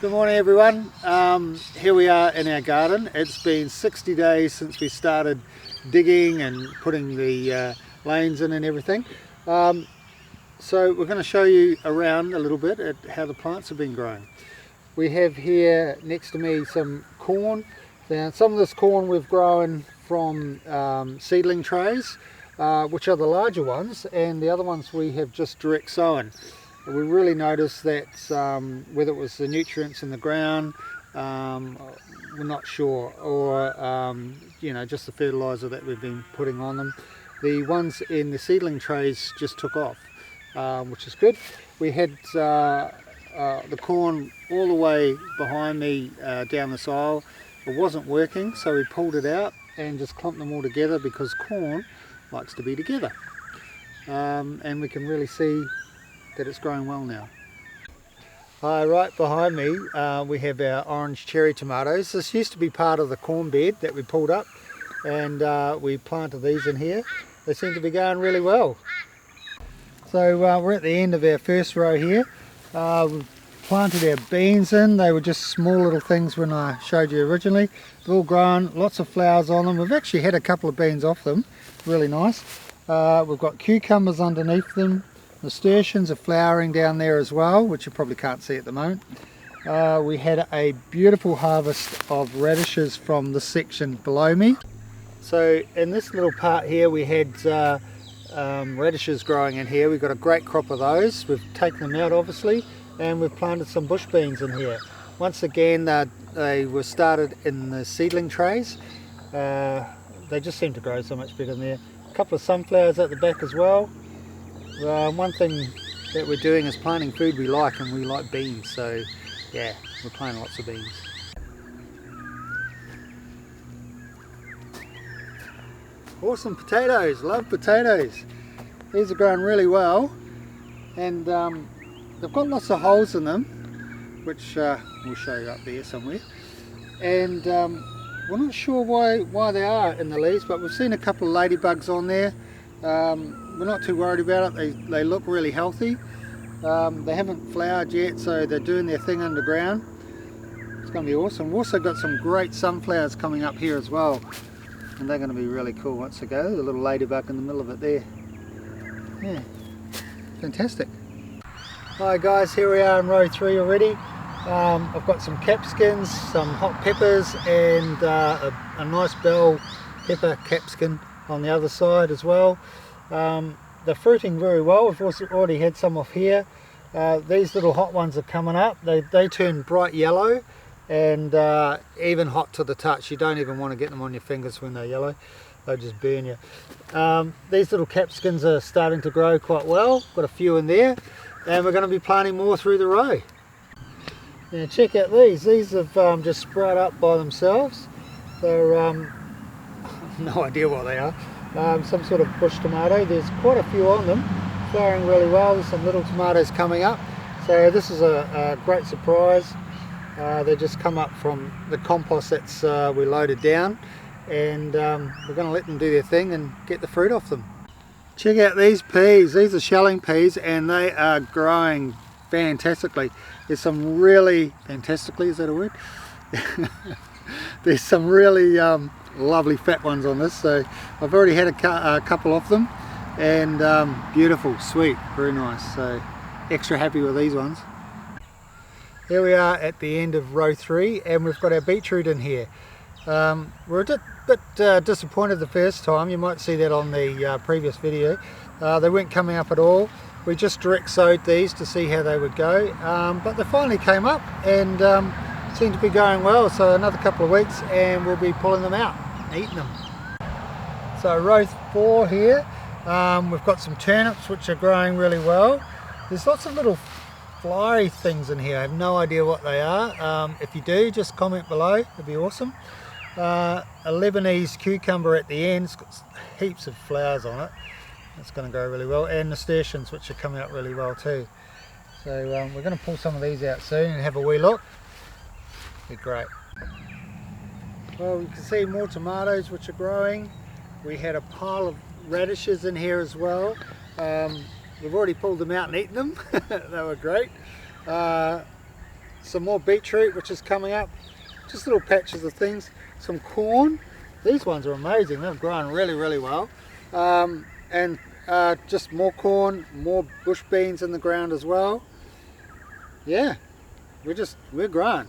Good morning everyone. Here we are in our garden. It's been 60 days since we started digging and putting the lanes in and everything. So we're going to show you around a little bit at how the plants have been growing. We have here next to me some corn. Now, some of this corn we've grown from seedling trays, which are the larger ones, and the other ones we have just direct sown. We really noticed that whether it was the nutrients in the ground, we're not sure, or just the fertilizer that we've been putting on them. The ones in the seedling trays just took off, which is good. We had the corn all the way behind me down this aisle. It wasn't working, so we pulled it out and just clumped them all together because corn likes to be together. And we can really see that it's growing well now. Right behind me we have our orange cherry tomatoes. This used to be part of the corn bed that we pulled up, and we planted these in here. They seem to be going really well. So we're at the end of our first row here. We've planted our beans in. They were just small little things when I showed you originally. They've all grown, lots of flowers on them. We've actually had a couple of beans off them, really nice. We've got cucumbers underneath them. Nasturtiums are flowering down there as well, which you probably can't see at the moment. We had a beautiful harvest of radishes from this section below me. So in this little part here we had radishes growing in here. We've got a great crop of those. We've taken them out obviously, and we've planted some bush beans in here. Once again they were started in the seedling trays. They just seem to grow so much better in there. A couple of sunflowers at the back as well. One thing that we're doing is planting food we like, and we like beans, so yeah, we're planting lots of beans. Awesome potatoes, love potatoes. These are growing really well, and they've got lots of holes in them, which we'll show you up there somewhere. And we're not sure why they are in the leaves, but we've seen a couple of ladybugs on there. We're not too worried about it. They look really healthy. They haven't flowered yet, so they're doing their thing underground. It's going to be awesome. We've also got some great sunflowers coming up here as well, and they're going to be really cool once they go. The little ladybug in the middle of it there. Yeah, fantastic. Hi guys, here we are in row 3 already. I've got some capsicums, some hot peppers, and a nice bell pepper capsicum on the other side as well. They're fruiting very well. We've also already had some off here. These little hot ones are coming up. They turn bright yellow and even hot to the touch. You don't even want to get them on your fingers when they're yellow. They'll just burn you. These little capsicums are starting to grow quite well. Got a few in there, and we're going to be planting more through the row. Now check out these. These have just sprung up by themselves. They're no idea what they are. Some sort of bush tomato. There's quite a few on them, flowering really well. There's some little tomatoes coming up, so this is a great surprise. They just come up from the compost that's we loaded down, and we're going to let them do their thing and get the fruit off them. Check out these peas. These are shelling peas, and they are growing fantastically. There's some really fantastically, is that a word? There's some really lovely fat ones on this, so I've already had a couple of them, and beautiful, sweet, very nice. So extra happy with these ones. Here we are at the end of row 3, and we've got our beetroot in here. We're a bit disappointed the first time. You might see that on the previous video. They weren't coming up at all. We just direct sowed these to see how they would go, but they finally came up and seem to be going well. So another couple of weeks and we'll be pulling them out and eating them. So row 4 here, we've got some turnips which are growing really well. There's lots of little fly things in here. I have no idea what they are. If you do, just comment below, it'd be awesome. A Lebanese cucumber at the end, it's got heaps of flowers on it. It's going to go really well, and nasturtiums which are coming out really well too. So we're going to pull some of these out soon and have a wee look. Be great. Well, you can see more tomatoes which are growing. We had a pile of radishes in here as well. We've already pulled them out and eaten them. They were great. some more beetroot which is coming up, just little patches of things, some corn. These ones are amazing, they've grown really well. And just more corn, more bush beans in the ground as well. Yeah, we're growing.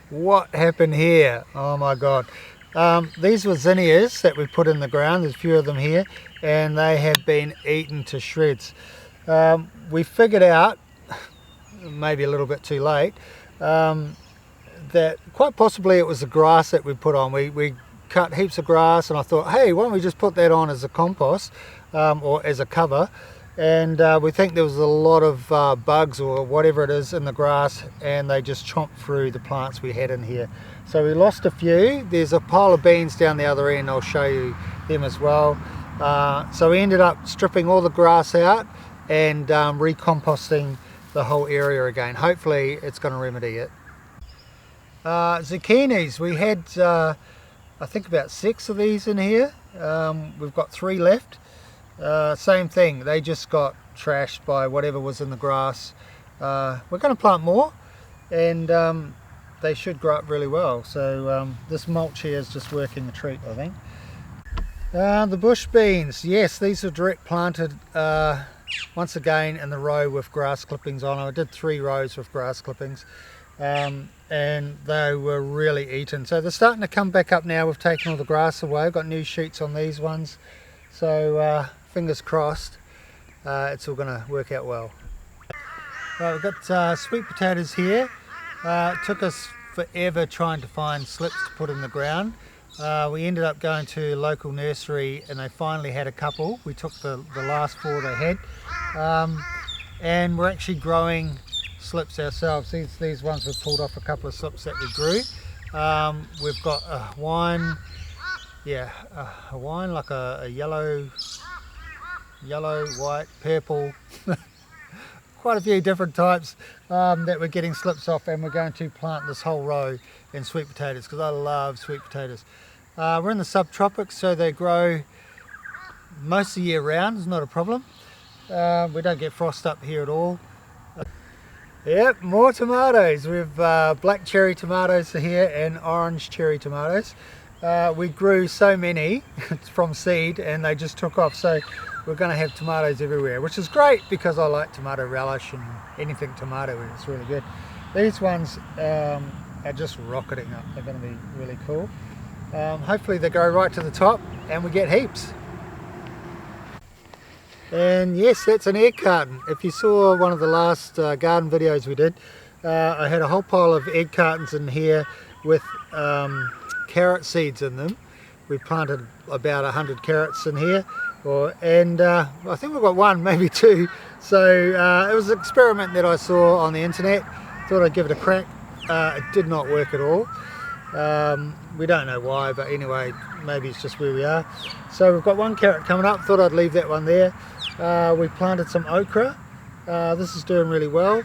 What happened here? Oh my god. These were zinnias that we put in the ground, there's a few of them here, and they have been eaten to shreds. We figured out, maybe a little bit too late, that quite possibly it was the grass that we put on. We cut heaps of grass, and I thought, hey, why don't we just put that on as a compost or as a cover. And we think there was a lot of bugs or whatever it is in the grass, and they just chomped through the plants we had in here. So we lost a few. There's a pile of beans down the other end, I'll show you them as well. So we ended up stripping all the grass out and recomposting the whole area again. Hopefully it's going to remedy it. Zucchinis, we had I think about 6 of these in here. We've got 3 left. Same thing, they just got trashed by whatever was in the grass. We're going to plant more, and they should grow up really well. So this mulch here is just working a treat, I think. The bush beans, yes, these are direct planted once again in the row with grass clippings on. I did 3 rows with grass clippings, and they were really eaten. So they're starting to come back up now. We've taken all the grass away. I've got new shoots on these ones. So fingers crossed, it's all going to work out well. Right, we've got sweet potatoes here. It took us forever trying to find slips to put in the ground. We ended up going to a local nursery, and they finally had a couple. We took the last 4 they had, and we're actually growing slips ourselves. These ones we've pulled off a couple of slips that we grew. We've got a Hawaiian, like a yellow, white, purple, quite a few different types that we're getting slips off, and we're going to plant this whole row in sweet potatoes because I love sweet potatoes. We're in the subtropics, so they grow most of the year round. It's not a problem. We don't get frost up here at all. Yep, more tomatoes. We've black cherry tomatoes here and orange cherry tomatoes. We grew so many from seed, and they just took off, so we're going to have tomatoes everywhere, which is great because I like tomato relish and anything tomato, and it's really good. These ones are just rocketing up. They're going to be really cool. Hopefully they go right to the top and we get heaps. And yes, that's an egg carton. If you saw one of the last garden videos we did, I had a whole pile of egg cartons in here with carrot seeds in them. We planted about 100 carrots in here, and I think we've got 1, maybe 2. So it was an experiment that I saw on the internet. Thought I'd give it a crack. It did not work at all. We don't know why, but anyway, maybe it's just where we are. So we've got 1 carrot coming up. Thought I'd leave that one there. We planted some okra. This is doing really well,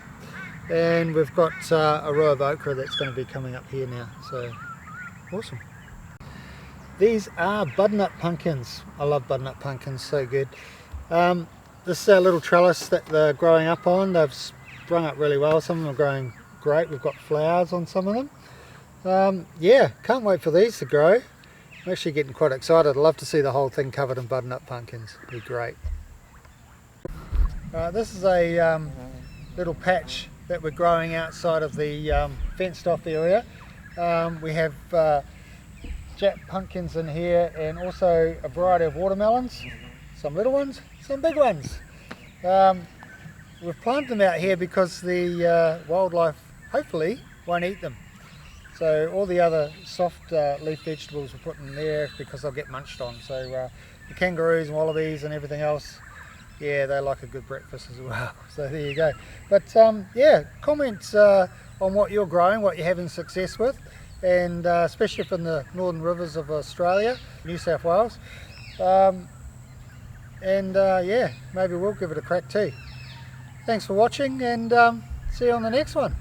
and we've got a row of okra that's going to be coming up here now. So awesome. These are butternut pumpkins. I love butternut pumpkins, so good. This is our little trellis that they're growing up on. They've sprung up really well. Some of them are growing great. We've got flowers on some of them. Yeah, can't wait for these to grow. I'm actually getting quite excited. I'd love to see the whole thing covered in butternut pumpkins. It'd be great. This is a little patch that we're growing outside of the fenced off area. We have jack pumpkins in here, and also a variety of watermelons, some little ones, some big ones. We've planted them out here because the wildlife hopefully won't eat them. So all the other soft leaf vegetables we're putting in there because they'll get munched on. So the kangaroos and wallabies and everything else, yeah, they like a good breakfast as well. So there you go. But yeah, comment on what you're growing, what you're having success with, and especially up in the northern rivers of Australia, New South Wales. Yeah, maybe we'll give it a crack too. Thanks for watching, and see you on the next one.